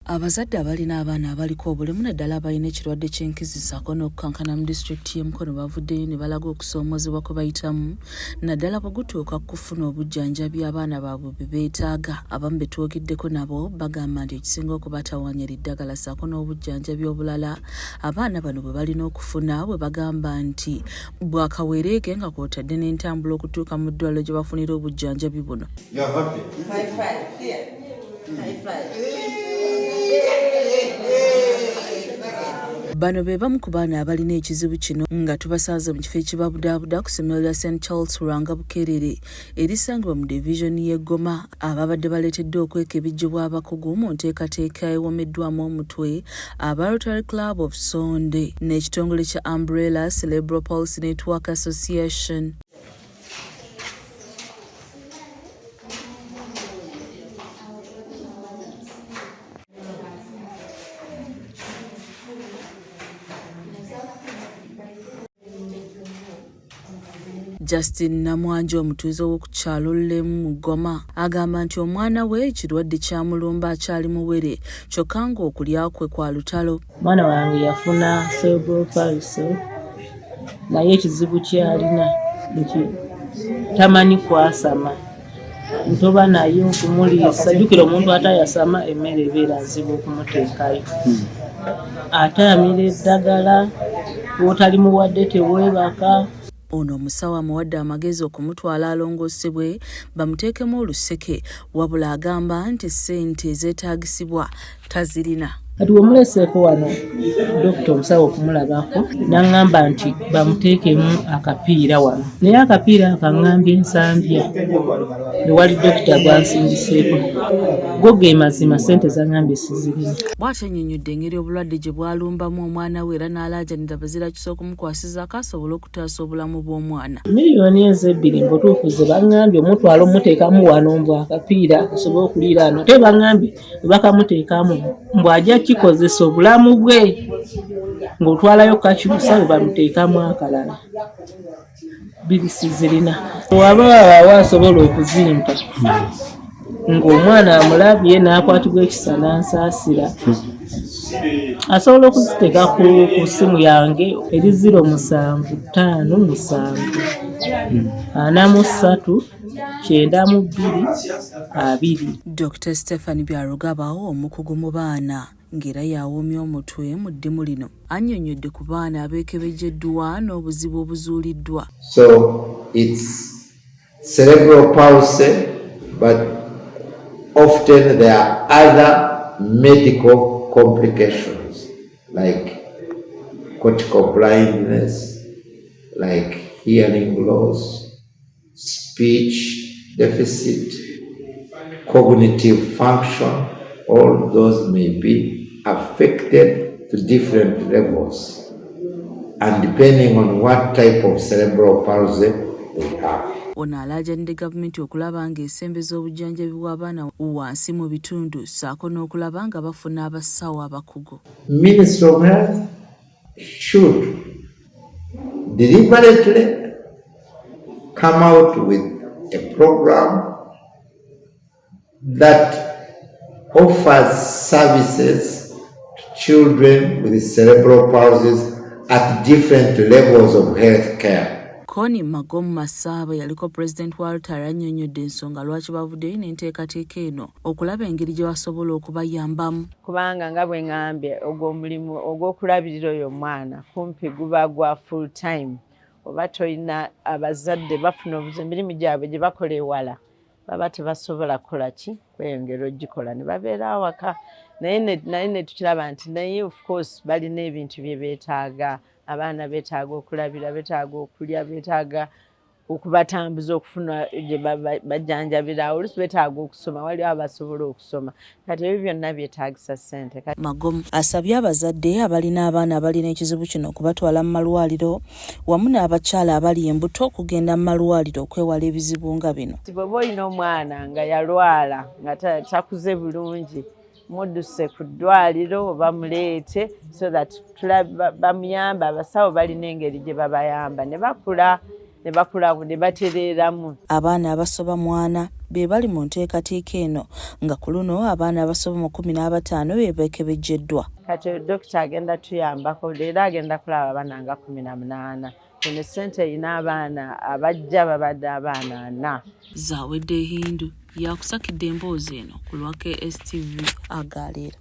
Abazadde abalina abaana abaliko obulemu naddala abalina ekirwadde ky'enkizi ssaako n'okukankana mu disitulikiti y'e Mukono bavuddeyo ne balaga okusoomoozebwa kwe bayitamu naddala bwe gutuuka kufuna obujjanjabi abaana baabwe bwe beetaaga. Abamu be twogeddeko nabo bagamba nti ekisinga okubatawaanya eddagala ssaako n'obujjanjabi obulala abaana bano bwe balina okufuna bwe bagamba nti bwakaweereege nga kw'otadde n'entambula okutuuka mu ddwaliro gye bafunira obujjanjabi buno. Bano be bamu ku baana abalina ekizibu kino nga tubasaaza mu kifo ekibabudaabuda ku ssomero lya St. Charles Lwanga Bukeerere erisangibwa mu divisioni y'e Goma. Ababadde baleeteddwa okwekebejjebwa abakugu mu nteekateeka ewomeddwamu omutwe aba Rotary Club of Sonde n'ekitongole kya Umbrella Cerebral Palsy Network Association. Justin Namwanje omutuuze w'oku kyalo Lemu mu Goma agamba nti omwana we ekirwadde kyamulumba akyali muwere kyokka ng'okulya kwe kwa lutalo. Mwana wange yafuna cerebral palsy naye ekizibu kyalina tamanyi kwasama ntoba naye okumuliisa jjukira omuntu atayasama emmere ebeera nzibu okumuteekayo atayamira eddagala w'otali muwadde teweebaka. Ono omusawo amuwadde amagezi okumutwala alongoosebwe bamuteekemu oluseke wabula agamba nti ssente ezeetaagisibwa tazirina. Kati wemuleseeko wano dokita omusawo okumulabako n'aŋŋamba nti bamuteekemu akapiira wano naye akapiira akaŋŋambye ensambya ewali dokita gwansindiseeko go ge mazima ssente zaŋŋambye sizirina. Bw'atyo annyonnyodde engeri obulwadde gye bwalumbamu omwana we era n'alaajanira bazira kiso okumukwasizaako asobole okutaasa obulamu bw'omwana. Miliyoni ezebbiri mbutuufu ze baŋŋambye omutwala omuteekamu wano mbw akapiira asobole okuliira wano te baŋŋambye bwe bakamuteekamu mbw'ajja kikozesa obulamu bwe ng'otwalayo kakyusa bwe bamuteekamu akalala biri sizirina. Waba wawa asobola okuzimpa ng'omwana amulabye n'akwatibwa ekisa n'ansaasira asobola okuziteeka ku ssimu yange eri 0757439220. Dr. Stephanie Byarugabawo omukugu mu baana ng'era yawoomya omutwe mu ddimu lino annyonnyodde ku baana abeekebejjeddwa n'obuzibu obuzuuliddwa. So it's cerebral palsy, but often there are other medical complications like cortical blindness, like hearing loss, speech deficit, cognitive function. All those may be affected to different levels and depending on what type of cerebral palsy they have. Ono alaajanidde gavumenti okulaba ng'esembeza obujjanjabi bw'abaana wansi mu bitundu ssaako n'okulaba nga bafuna abasawo abakugu. Ministry of Health should deliberately come out with a program that offers services to children with cerebral palsies at different levels of health care. Koni Magomu Masaba yaliko President wa Rotary annyonnyodde ensonga lwaki bavuddeyo n'enteekateeka eno okulaba engeri gye basobola okubayambamu. Kubanga nga bwe ŋŋambye ogw'omulimu ogw'okulabirira oyo omwana kumpi guba gwa full time oba toyina abazadde bafuna emirimu gyabwe gye bakola ewala baba tebasobola kukola ki kweyongera ogikola ne babeera awaka naye ne tukiraba nti naye of course balina ebintu bye beetaaga. Abaana beetaaga okulabira, beetaaga okulya, beetaaga okubatambuza okufuna gye bajjanjabira, oluusi beetaaga okusoma, waliwo abasobola okusoma. Kati ebyo byonna byetaagisa ssente. Magomu asabye abazadde abalina abaana abalina ekizibu kino okubatwala mu malwaliro wamu n'abakyala abali embuto okugenda mu malwaliro okwewala ebizibu nga bino. Bw'oba olina omwana nga yalwala nga takuze bulungi mudduse ku ddwaliro bamuleete so that bamuyamba. Abasawo balina engeri gye babayamba ne bakula ne batereeramu. Abaana abasoba mwana be bali mu nteekateeka eno nga ku luno abaana abasoba mu 15 be beekebejjeddwa. Kati dokita agenda tuyambako leero agenda kulaba abaana nga 18. Eno ssente erina abaana abajja babadde abaana 4. Zawedde Hindu yakusakidde emboozi eno ku lwa KSTV Agaleera.